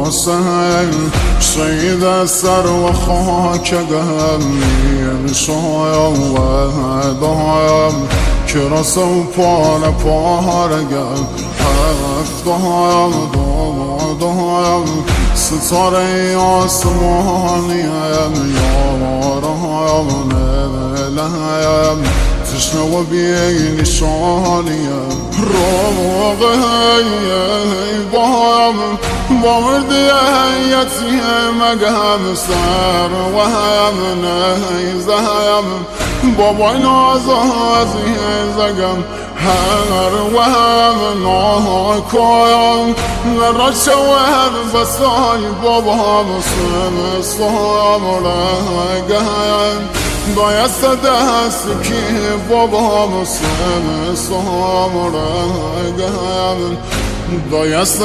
حسین شهید سر و خاک دهنی شایم و دایم که رسو پال پارگل هفت دایم ستاره آسمانیم یارم نلیم تشنه و بی نشانیم با مردی حیاتی مگم سر و هم نیزم با باین آزازی زگم هر و هم ناکایم نراشه و هم بسای بابا هم سمستان رگم دایست دست که بابا هم سمستان رگم دایست